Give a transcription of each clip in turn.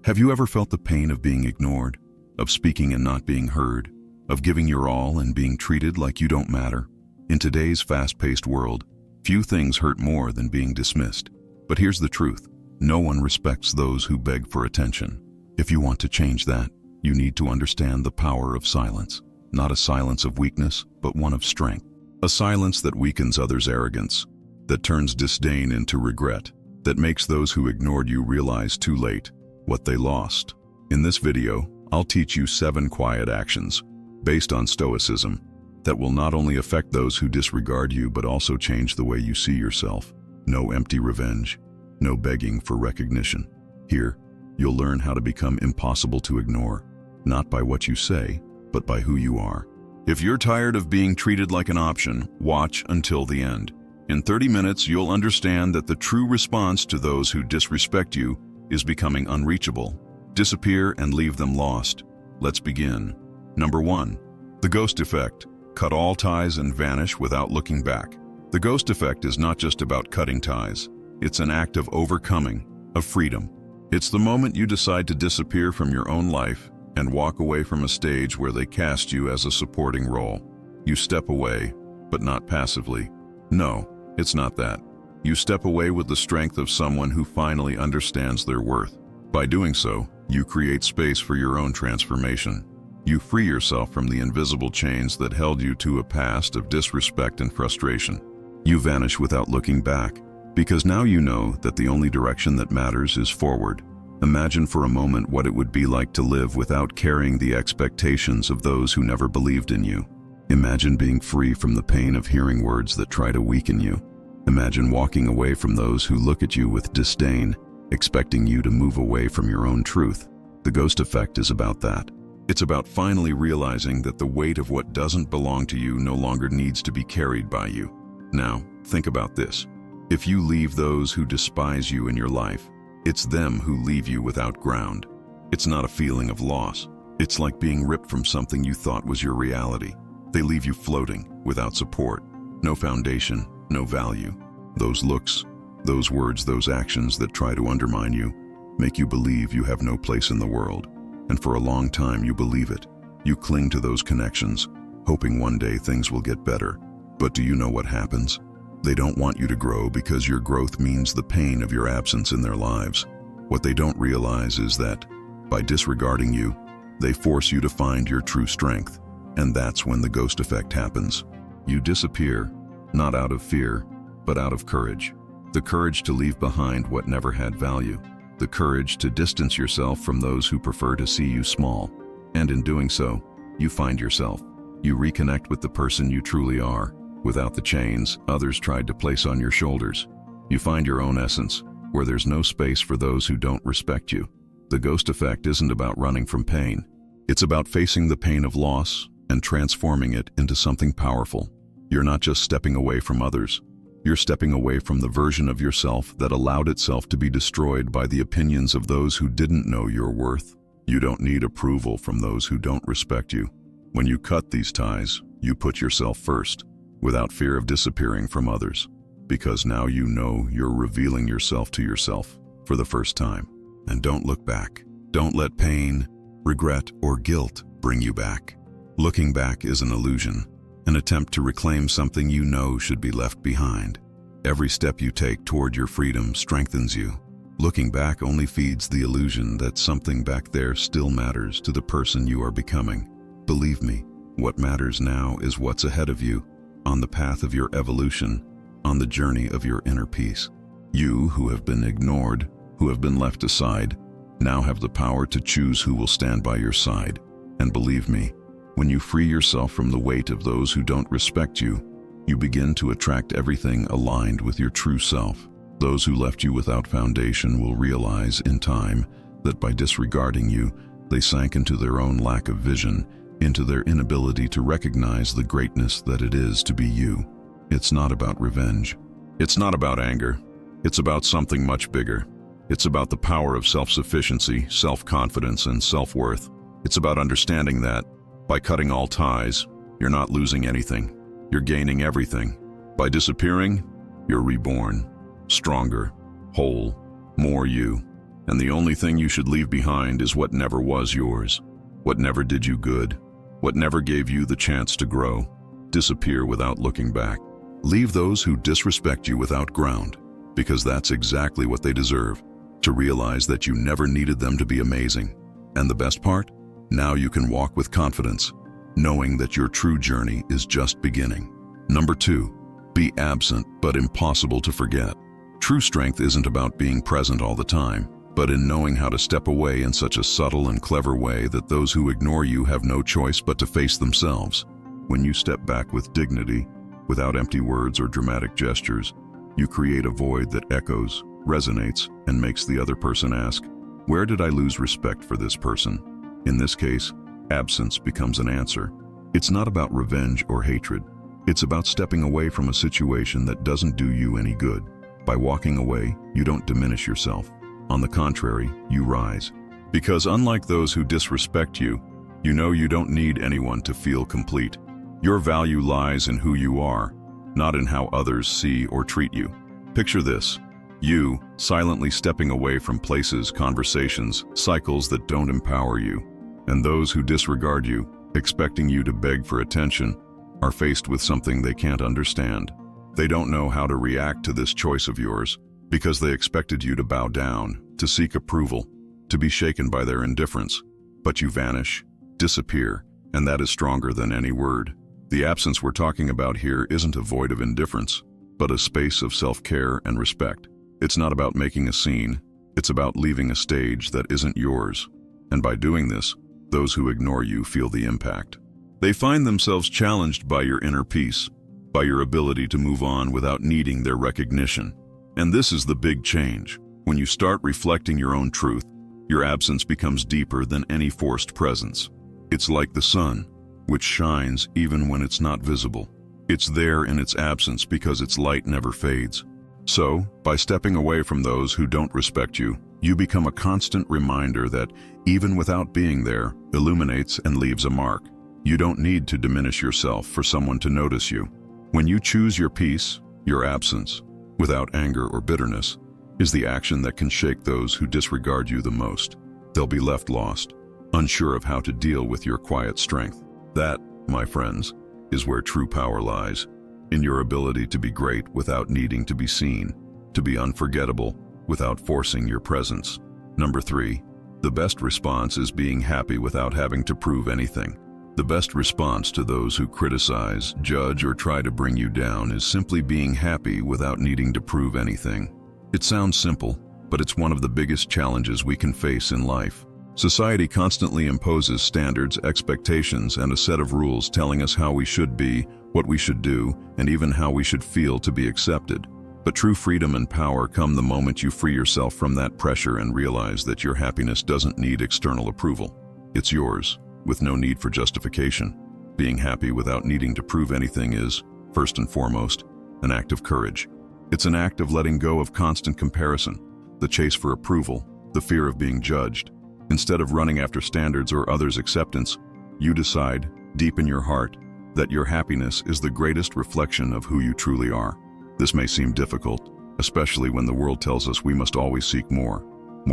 Have you ever felt the pain of being ignored, of speaking and not being heard, of giving your all and being treated like you don't matter? In today's fast-paced world, few things hurt more than being dismissed. But here's the truth: no one respects those who beg for attention. If you want to change that, you need to understand the power of silence. Not a silence of weakness, but one of strength. A silence that weakens others' arrogance, that turns disdain into regret, that makes those who ignored you realize too late what they lost. In this video, I'll teach you 7 quiet actions, based on Stoicism, that will not only affect those who disregard you but also change the way you see yourself. No empty revenge, no begging for recognition. Here, you'll learn how to become impossible to ignore, not by what you say, but by who you are. If you're tired of being treated like an option, watch until the end. In 30 minutes, you'll understand that the true response to those who disrespect you is becoming unreachable. Disappear and leave them lost. Let's begin. Number 1. The ghost effect. Cut all ties and vanish without looking back. The ghost effect is not just about cutting ties. It's an act of overcoming, of freedom. It's the moment you decide to disappear from your own life and walk away from a stage where they cast you as a supporting role. You step away, but not passively. No, it's not that. You step away with the strength of someone who finally understands their worth. By doing so, you create space for your own transformation. You free yourself from the invisible chains that held you to a past of disrespect and frustration. You vanish without looking back, because now you know that the only direction that matters is forward. Imagine for a moment what it would be like to live without carrying the expectations of those who never believed in you. Imagine being free from the pain of hearing words that try to weaken you. Imagine walking away from those who look at you with disdain, expecting you to move away from your own truth. The ghost effect is about that. It's about finally realizing that the weight of what doesn't belong to you no longer needs to be carried by you. Now, think about this. If you leave those who despise you in your life, it's them who leave you without ground. It's not a feeling of loss. It's like being ripped from something you thought was your reality. They leave you floating, without support, no foundation, no value. Those looks, those words, those actions that try to undermine you, make you believe you have no place in the world. And for a long time you believe it. You cling to those connections, hoping one day things will get better. But do you know what happens? They don't want you to grow because your growth means the pain of your absence in their lives. What they don't realize is that, by disregarding you, they force you to find your true strength. And that's when the ghost effect happens. You disappear, not out of fear, but out of courage. The courage to leave behind what never had value. The courage to distance yourself from those who prefer to see you small. And in doing so, you find yourself. You reconnect with the person you truly are, without the chains others tried to place on your shoulders. You find your own essence, where there's no space for those who don't respect you. The ghost effect isn't about running from pain. It's about facing the pain of loss and transforming it into something powerful. You're not just stepping away from others. You're stepping away from the version of yourself that allowed itself to be destroyed by the opinions of those who didn't know your worth. You don't need approval from those who don't respect you. When you cut these ties, you put yourself first, without fear of disappearing from others. Because now you know you're revealing yourself to yourself for the first time. And don't look back. Don't let pain, regret, or guilt bring you back. Looking back is an illusion, an attempt to reclaim something you know should be left behind. Every step you take toward your freedom strengthens you. Looking back only feeds the illusion that something back there still matters to the person you are becoming. Believe me, what matters now is what's ahead of you, on the path of your evolution, on the journey of your inner peace. You who have been ignored, who have been left aside, now have the power to choose who will stand by your side. And believe me, when you free yourself from the weight of those who don't respect you, you begin to attract everything aligned with your true self. Those who left you without foundation will realize in time that by disregarding you, they sank into their own lack of vision, into their inability to recognize the greatness that it is to be you. It's not about revenge. It's not about anger. It's about something much bigger. It's about the power of self-sufficiency, self-confidence, and self-worth. It's about understanding that, by cutting all ties, you're not losing anything. You're gaining everything. By disappearing, you're reborn, stronger, whole, more you. And the only thing you should leave behind is what never was yours, what never did you good, what never gave you the chance to grow. Disappear without looking back. Leave those who disrespect you without ground, because that's exactly what they deserve, to realize that you never needed them to be amazing. And the best part? Now you can walk with confidence, knowing that your true journey is just beginning. Number 2, be absent but impossible to forget. True strength isn't about being present all the time, but in knowing how to step away in such a subtle and clever way that those who ignore you have no choice but to face themselves. When you step back with dignity, without empty words or dramatic gestures, you create a void that echoes, resonates, and makes the other person ask, where did I lose respect for this person? In this case, absence becomes an answer. It's not about revenge or hatred. It's about stepping away from a situation that doesn't do you any good. By walking away, you don't diminish yourself. On the contrary, you rise. Because unlike those who disrespect you, you know you don't need anyone to feel complete. Your value lies in who you are, not in how others see or treat you. Picture this: you silently stepping away from places, conversations, cycles that don't empower you. And those who disregard you, expecting you to beg for attention, are faced with something they can't understand. They don't know how to react to this choice of yours, because they expected you to bow down, to seek approval, to be shaken by their indifference. But you vanish, disappear, and that is stronger than any word. The absence we're talking about here isn't a void of indifference, but a space of self-care and respect. It's not about making a scene, it's about leaving a stage that isn't yours. And by doing this, those who ignore you feel the impact. They find themselves challenged by your inner peace, by your ability to move on without needing their recognition. And this is the big change. When you start reflecting your own truth, your absence becomes deeper than any forced presence. It's like the sun, which shines even when it's not visible. It's there in its absence because its light never fades. So, by stepping away from those who don't respect you, you become a constant reminder that, even without being there, illuminates and leaves a mark. You don't need to diminish yourself for someone to notice you. When you choose your peace, your absence, without anger or bitterness, is the action that can shake those who disregard you the most. They'll be left lost, unsure of how to deal with your quiet strength. That, my friends, is where true power lies, in your ability to be great without needing to be seen, to be unforgettable without forcing your presence. Number 3, the best response is being happy without having to prove anything. The best response to those who criticize, judge, or try to bring you down is simply being happy without needing to prove anything. It sounds simple, but it's one of the biggest challenges we can face in life. Society constantly imposes standards, expectations, and a set of rules telling us how we should be, what we should do, and even how we should feel to be accepted. But true freedom and power come the moment you free yourself from that pressure and realize that your happiness doesn't need external approval. It's yours, with no need for justification. Being happy without needing to prove anything is, first and foremost, an act of courage. It's an act of letting go of constant comparison, the chase for approval, the fear of being judged. Instead of running after standards or others' acceptance, you decide, deep in your heart, that your happiness is the greatest reflection of who you truly are. This may seem difficult, especially when the world tells us we must always seek more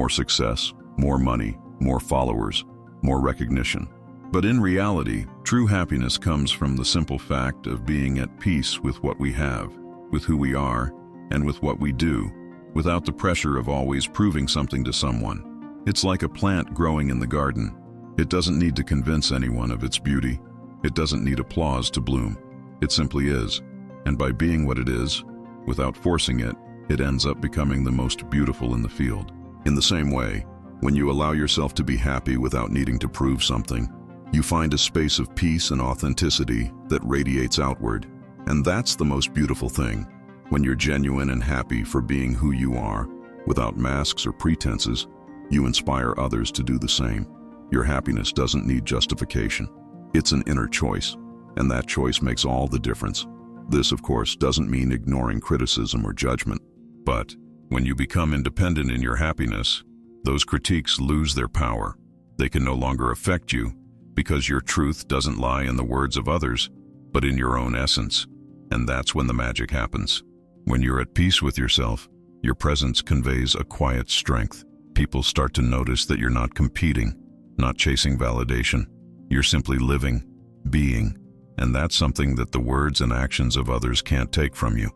success, more money, more followers, more recognition. But in reality, true happiness comes from the simple fact of being at peace with what we have, with who we are, and with what we do, without the pressure of always proving something to someone. It's like a plant growing in the garden. It doesn't need to convince anyone of its beauty. It doesn't need applause to bloom. It simply is. And by being what it is, without forcing it, it ends up becoming the most beautiful in the field. In the same way, when you allow yourself to be happy without needing to prove something, you find a space of peace and authenticity that radiates outward. And that's the most beautiful thing. When you're genuine and happy for being who you are, without masks or pretenses, you inspire others to do the same. Your happiness doesn't need justification. It's an inner choice, and that choice makes all the difference. This, of course, doesn't mean ignoring criticism or judgment. But when you become independent in your happiness, those critiques lose their power. They can no longer affect you, because your truth doesn't lie in the words of others, but in your own essence. And that's when the magic happens. When you're at peace with yourself, your presence conveys a quiet strength. People start to notice that you're not competing, not chasing validation. You're simply living, being, and that's something that the words and actions of others can't take from you.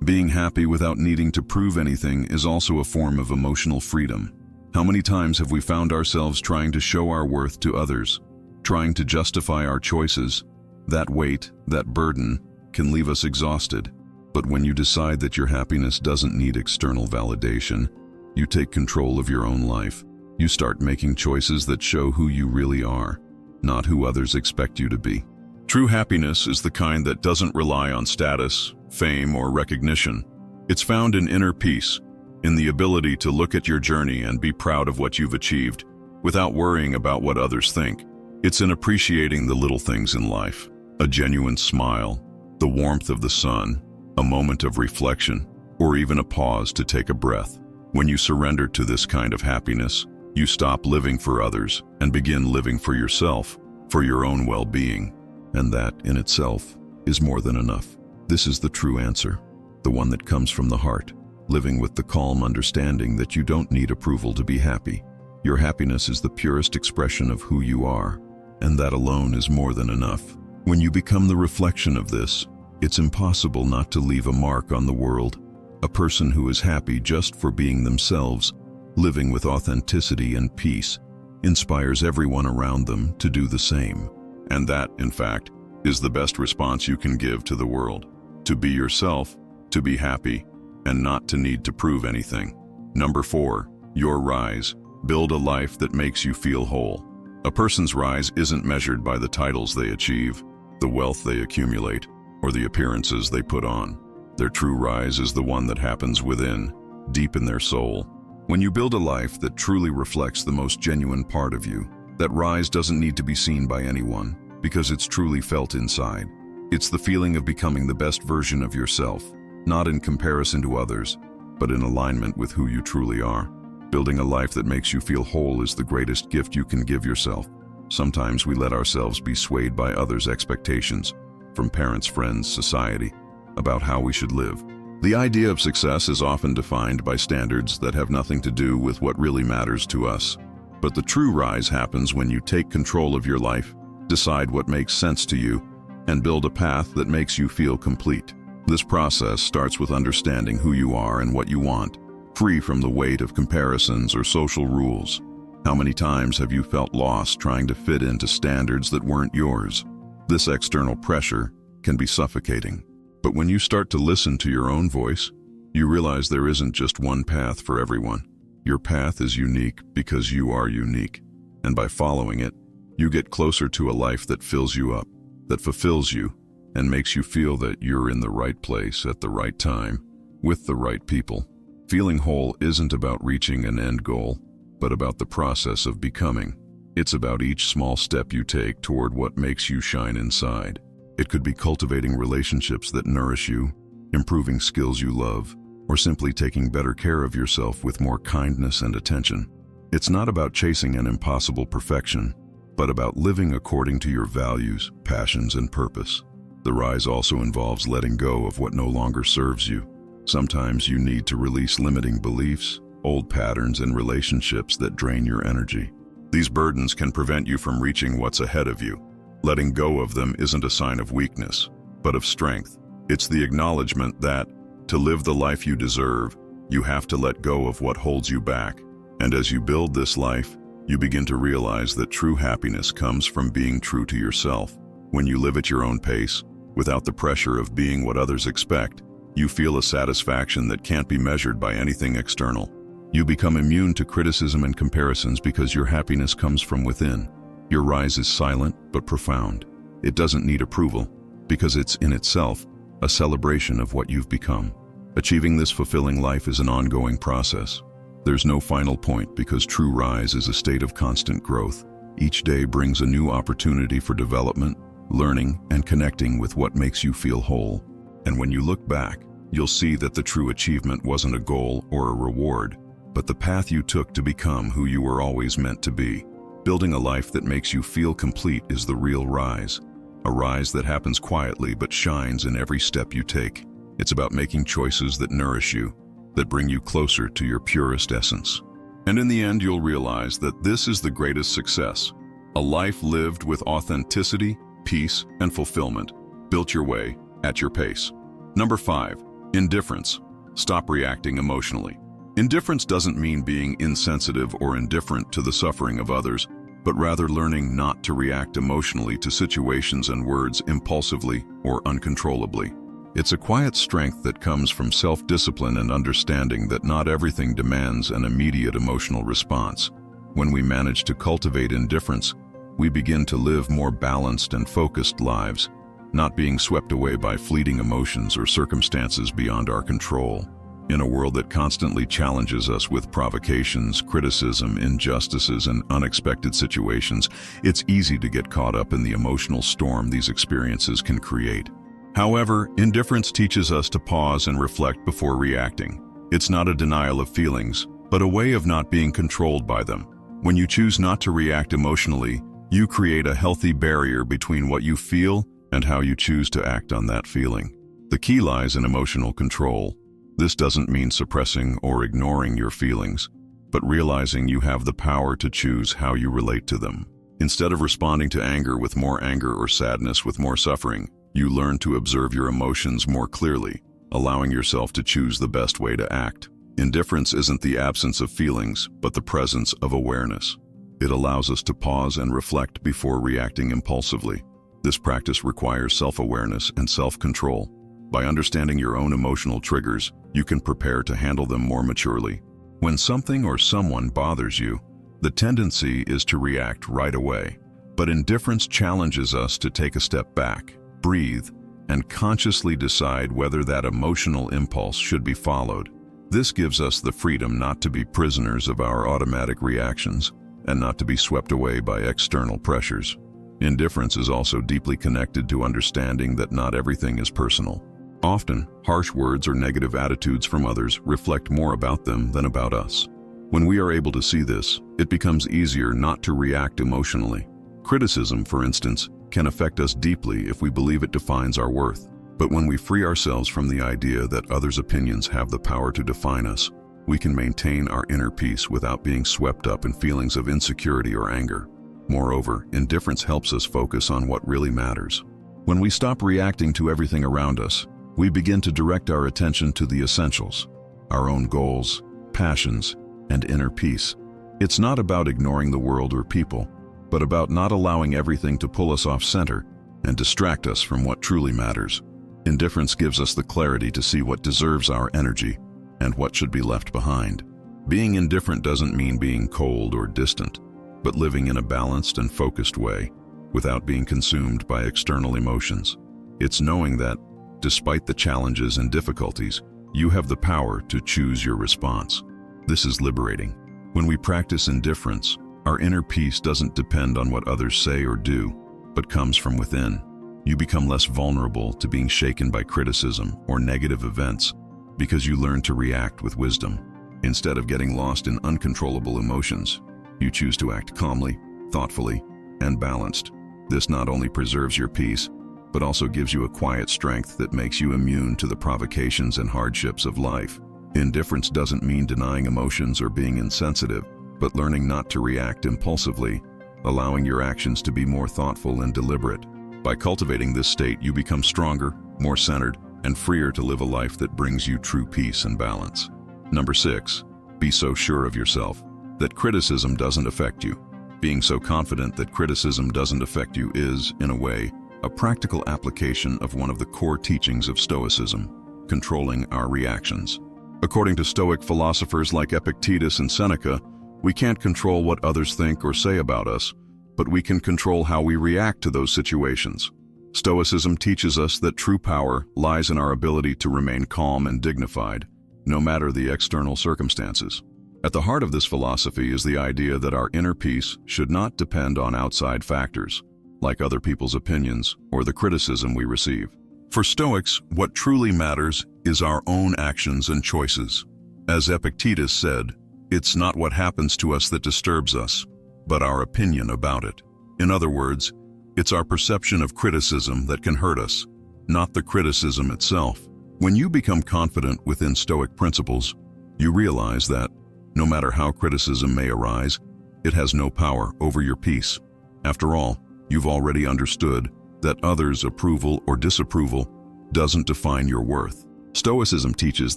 Being happy without needing to prove anything is also a form of emotional freedom. How many times have we found ourselves trying to show our worth to others, trying to justify our choices? That weight, that burden, can leave us exhausted. But when you decide that your happiness doesn't need external validation, you take control of your own life. You start making choices that show who you really are, not who others expect you to be. True happiness is the kind that doesn't rely on status, fame, or recognition. It's found in inner peace, in the ability to look at your journey and be proud of what you've achieved, without worrying about what others think. It's in appreciating the little things in life, a genuine smile, the warmth of the sun, a moment of reflection, or even a pause to take a breath. When you surrender to this kind of happiness, you stop living for others and begin living for yourself, for your own well-being. And that, in itself, is more than enough. This is the true answer, the one that comes from the heart, living with the calm understanding that you don't need approval to be happy. Your happiness is the purest expression of who you are, and that alone is more than enough. When you become the reflection of this, it's impossible not to leave a mark on the world. A person who is happy just for being themselves, living with authenticity and peace, inspires everyone around them to do the same. And that, in fact, is the best response you can give to the world. To be yourself, to be happy, and not to need to prove anything. Number 4, your rise. Build a life that makes you feel whole. A person's rise isn't measured by the titles they achieve, the wealth they accumulate, or the appearances they put on. Their true rise is the one that happens within, deep in their soul. When you build a life that truly reflects the most genuine part of you, that rise doesn't need to be seen by anyone, because it's truly felt inside. It's the feeling of becoming the best version of yourself, not in comparison to others, but in alignment with who you truly are. Building a life that makes you feel whole is the greatest gift you can give yourself. Sometimes we let ourselves be swayed by others' expectations, from parents, friends, society, about how we should live. The idea of success is often defined by standards that have nothing to do with what really matters to us. But the true rise happens when you take control of your life, decide what makes sense to you, and build a path that makes you feel complete. This process starts with understanding who you are and what you want, free from the weight of comparisons or social rules. How many times have you felt lost trying to fit into standards that weren't yours? This external pressure can be suffocating. But when you start to listen to your own voice, you realize there isn't just one path for everyone. Your path is unique because you are unique. And by following it, you get closer to a life that fills you up, that fulfills you, and makes you feel that you're in the right place at the right time, with the right people. Feeling whole isn't about reaching an end goal, but about the process of becoming. It's about each small step you take toward what makes you shine inside. It could be cultivating relationships that nourish you, improving skills you love, or simply taking better care of yourself with more kindness and attention. It's not about chasing an impossible perfection, but about living according to your values, passions, and purpose. The rise also involves letting go of what no longer serves you. Sometimes you need to release limiting beliefs, old patterns, and relationships that drain your energy. These burdens can prevent you from reaching what's ahead of you. Letting go of them isn't a sign of weakness, but of strength. It's the acknowledgement that, to live the life you deserve, you have to let go of what holds you back. And as you build this life, you begin to realize that true happiness comes from being true to yourself. When you live at your own pace, without the pressure of being what others expect, you feel a satisfaction that can't be measured by anything external. You become immune to criticism and comparisons because your happiness comes from within. Your rise is silent but profound. It doesn't need approval, because it's in itself a celebration of what you've become. Achieving this fulfilling life is an ongoing process. There's no final point because true rise is a state of constant growth. Each day brings a new opportunity for development, learning, and connecting with what makes you feel whole. And when you look back, you'll see that the true achievement wasn't a goal or a reward, but the path you took to become who you were always meant to be. Building a life that makes you feel complete is the real rise. A rise that happens quietly but shines in every step you take. It's about making choices that nourish you, that bring you closer to your purest essence. And in the end, you'll realize that this is the greatest success. A life lived with authenticity, peace, and fulfillment, built your way at your pace. Number 5, indifference. Stop reacting emotionally. Indifference doesn't mean being insensitive or indifferent to the suffering of others, but rather learning not to react emotionally to situations and words impulsively or uncontrollably. It's a quiet strength that comes from self-discipline and understanding that not everything demands an immediate emotional response. When we manage to cultivate indifference, we begin to live more balanced and focused lives, not being swept away by fleeting emotions or circumstances beyond our control. In a world that constantly challenges us with provocations, criticism, injustices, and unexpected situations, it's easy to get caught up in the emotional storm these experiences can create. However, indifference teaches us to pause and reflect before reacting. It's not a denial of feelings, but a way of not being controlled by them. When you choose not to react emotionally, you create a healthy barrier between what you feel and how you choose to act on that feeling. The key lies in emotional control. This doesn't mean suppressing or ignoring your feelings, but realizing you have the power to choose how you relate to them. Instead of responding to anger with more anger or sadness with more suffering, you learn to observe your emotions more clearly, allowing yourself to choose the best way to act. Indifference isn't the absence of feelings, but the presence of awareness. It allows us to pause and reflect before reacting impulsively. This practice requires self-awareness and self-control. By understanding your own emotional triggers, you can prepare to handle them more maturely. When something or someone bothers you, the tendency is to react right away. But indifference challenges us to take a step back, breathe, and consciously decide whether that emotional impulse should be followed. This gives us the freedom not to be prisoners of our automatic reactions and not to be swept away by external pressures. Indifference is also deeply connected to understanding that not everything is personal. Often, harsh words or negative attitudes from others reflect more about them than about us. When we are able to see this, it becomes easier not to react emotionally. Criticism, for instance, can affect us deeply if we believe it defines our worth. But when we free ourselves from the idea that others' opinions have the power to define us, we can maintain our inner peace without being swept up in feelings of insecurity or anger. Moreover, indifference helps us focus on what really matters. When we stop reacting to everything around us, we begin to direct our attention to the essentials, our own goals, passions, and inner peace. It's not about ignoring the world or people, but about not allowing everything to pull us off center and distract us from what truly matters. Indifference gives us the clarity to see what deserves our energy and what should be left behind. Being indifferent doesn't mean being cold or distant, but living in a balanced and focused way without being consumed by external emotions. It's knowing that, despite the challenges and difficulties, you have the power to choose your response. This is liberating. When we practice indifference, our inner peace doesn't depend on what others say or do, but comes from within. You become less vulnerable to being shaken by criticism or negative events because you learn to react with wisdom. Instead of getting lost in uncontrollable emotions, you choose to act calmly, thoughtfully, and balanced. This not only preserves your peace, but also gives you a quiet strength that makes you immune to the provocations and hardships of life. Indifference doesn't mean denying emotions or being insensitive, but learning not to react impulsively, allowing your actions to be more thoughtful and deliberate. By cultivating this state, you become stronger, more centered, and freer to live a life that brings you true peace and balance. Number 6, be so sure of yourself that criticism doesn't affect you. Being so confident that criticism doesn't affect you is, in a way, a practical application of one of the core teachings of Stoicism, controlling our reactions. According to Stoic philosophers like Epictetus and Seneca, we can't control what others think or say about us, but we can control how we react to those situations. Stoicism teaches us that true power lies in our ability to remain calm and dignified, no matter the external circumstances. At the heart of this philosophy is the idea that our inner peace should not depend on outside factors, like other people's opinions or the criticism we receive. For Stoics, what truly matters is our own actions and choices. As Epictetus said, it's not what happens to us that disturbs us, but our opinion about it. In other words, it's our perception of criticism that can hurt us, not the criticism itself. When you become confident within Stoic principles, you realize that, No matter how criticism may arise, it has no power over your peace. After all, you've already understood that others' approval or disapproval doesn't define your worth. Stoicism teaches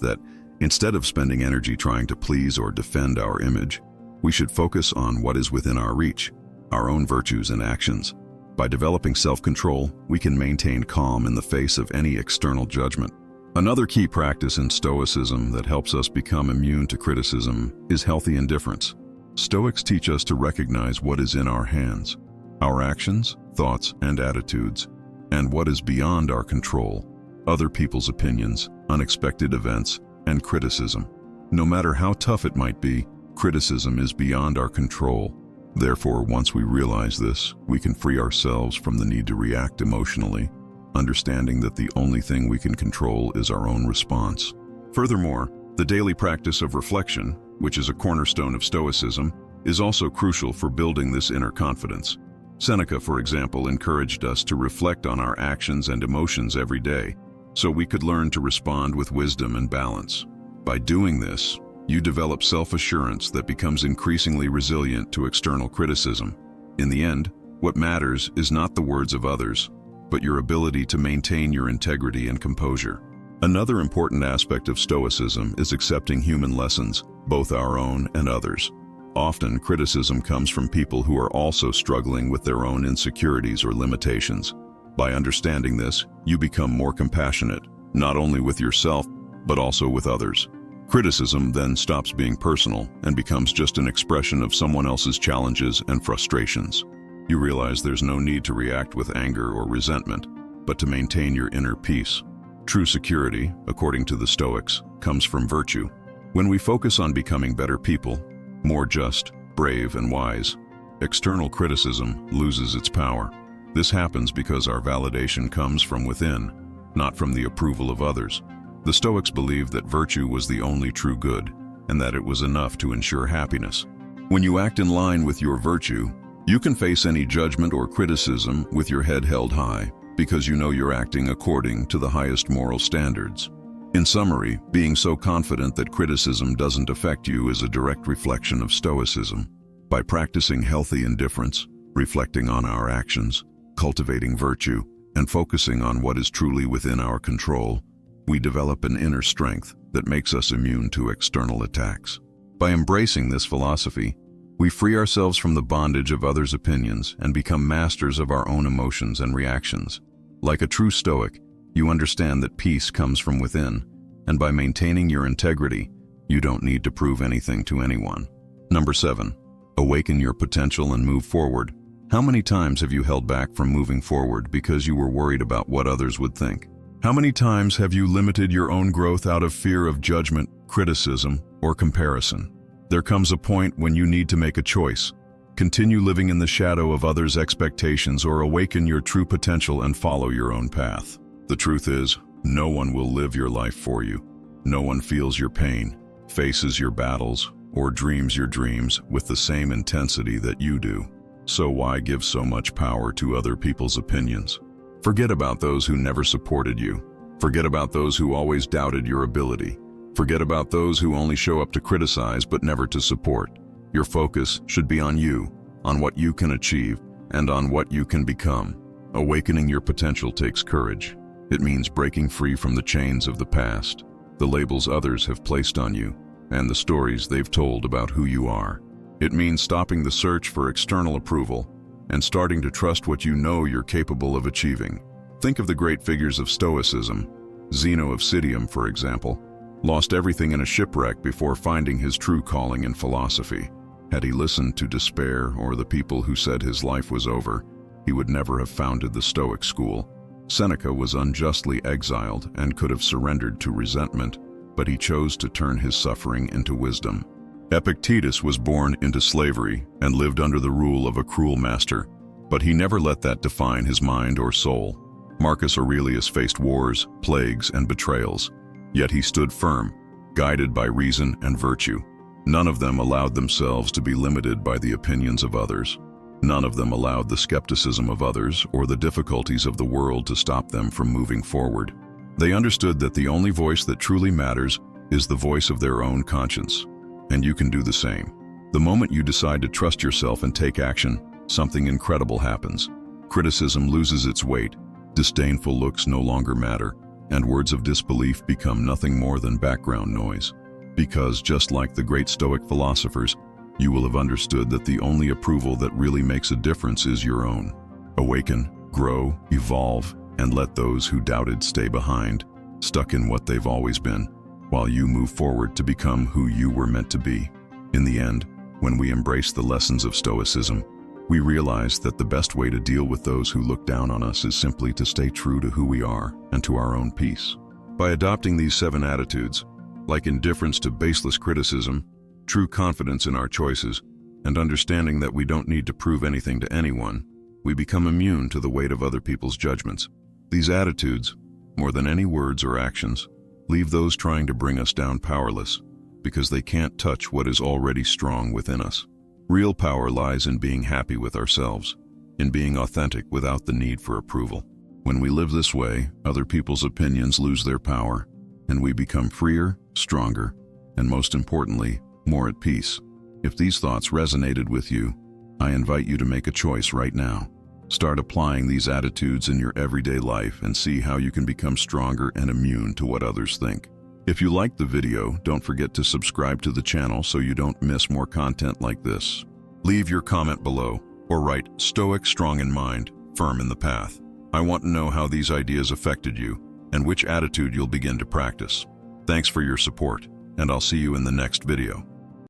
that instead of spending energy trying to please or defend our image, we should focus on what is within our reach, our own virtues and actions. By developing self-control, we can maintain calm in the face of any external judgment. Another key practice in Stoicism that helps us become immune to criticism is healthy indifference. Stoics teach us to recognize what is in our hands, our actions, thoughts, and attitudes, and what is beyond our control, other people's opinions, unexpected events, and criticism. No matter how tough it might be, criticism is beyond our control. Therefore, once we realize this, we can free ourselves from the need to react emotionally, understanding that the only thing we can control is our own response. Furthermore, the daily practice of reflection, which is a cornerstone of Stoicism, is also crucial for building this inner confidence. Seneca, for example, encouraged us to reflect on our actions and emotions every day, so we could learn to respond with wisdom and balance. By doing this, you develop self-assurance that becomes increasingly resilient to external criticism. In the end, what matters is not the words of others, but your ability to maintain your integrity and composure. Another important aspect of Stoicism is accepting human lessons, both our own and others. Often, criticism comes from people who are also struggling with their own insecurities or limitations. By understanding this, you become more compassionate, not only with yourself, but also with others. Criticism then stops being personal and becomes just an expression of someone else's challenges and frustrations. You realize there's no need to react with anger or resentment, but to maintain your inner peace. True security, according to the Stoics, comes from virtue. When we focus on becoming better people, more just, brave, and wise, external criticism loses its power. This happens because our validation comes from within, not from the approval of others. The Stoics believed that virtue was the only true good, and that it was enough to ensure happiness. When you act in line with your virtue, you can face any judgment or criticism with your head held high, because you know you're acting according to the highest moral standards. In summary, being so confident that criticism doesn't affect you is a direct reflection of Stoicism. By practicing healthy indifference, reflecting on our actions, cultivating virtue, and focusing on what is truly within our control, we develop an inner strength that makes us immune to external attacks. By embracing this philosophy, we free ourselves from the bondage of others' opinions and become masters of our own emotions and reactions. Like a true Stoic, you understand that peace comes from within, and by maintaining your integrity, you don't need to prove anything to anyone. Number 7. Awaken your potential and move forward. How many times have you held back from moving forward because you were worried about what others would think? How many times have you limited your own growth out of fear of judgment, criticism, or comparison? There comes a point when you need to make a choice. Continue living in the shadow of others' expectations or awaken your true potential and follow your own path. The truth is, no one will live your life for you. No one feels your pain, faces your battles, or dreams your dreams with the same intensity that you do. So why give so much power to other people's opinions? Forget about those who never supported you. Forget about those who always doubted your ability. Forget about those who only show up to criticize but never to support. Your focus should be on you, on what you can achieve, and on what you can become. Awakening your potential takes courage. It means breaking free from the chains of the past, the labels others have placed on you, and the stories they've told about who you are. It means stopping the search for external approval and starting to trust what you know you're capable of achieving. Think of the great figures of Stoicism. Zeno of Citium, for example, lost everything in a shipwreck before finding his true calling in philosophy. Had he listened to despair or the people who said his life was over, he would never have founded the Stoic school. Seneca was unjustly exiled and could have surrendered to resentment, but he chose to turn his suffering into wisdom. Epictetus was born into slavery and lived under the rule of a cruel master, but he never let that define his mind or soul. Marcus Aurelius faced wars, plagues, and betrayals, yet he stood firm, guided by reason and virtue. None of them allowed themselves to be limited by the opinions of others. None of them allowed the skepticism of others or the difficulties of the world to stop them from moving forward. They understood that the only voice that truly matters is the voice of their own conscience. and you can do the same. The moment you decide to trust yourself and take action, something incredible happens. Criticism loses its weight, disdainful looks no longer matter, and words of disbelief become nothing more than background noise. Because, just like the great Stoic philosophers, you will have understood that the only approval that really makes a difference is your own. Awaken, grow, evolve, and let those who doubted stay behind, stuck in what they've always been, while you move forward to become who you were meant to be. In the end, when we embrace the lessons of Stoicism, we realize that the best way to deal with those who look down on us is simply to stay true to who we are and to our own peace. By adopting these 7 attitudes, like indifference to baseless criticism, true confidence in our choices, and understanding that we don't need to prove anything to anyone, we become immune to the weight of other people's judgments. These attitudes, more than any words or actions, leave those trying to bring us down powerless, because they can't touch what is already strong within us. Real power lies in being happy with ourselves, in being authentic without the need for approval. When we live this way, other people's opinions lose their power, and we become freer, stronger, and most importantly, more at peace. If these thoughts resonated with you, I invite you to make a choice right now. Start applying these attitudes in your everyday life and see how you can become stronger and immune to what others think. If you liked the video, don't forget to subscribe to the channel so you don't miss more content like this. Leave your comment below, or write "Stoic, strong in mind, firm in the path." I want to know how these ideas affected you and which attitude you'll begin to practice. Thanks for your support, and I'll see you in the next video.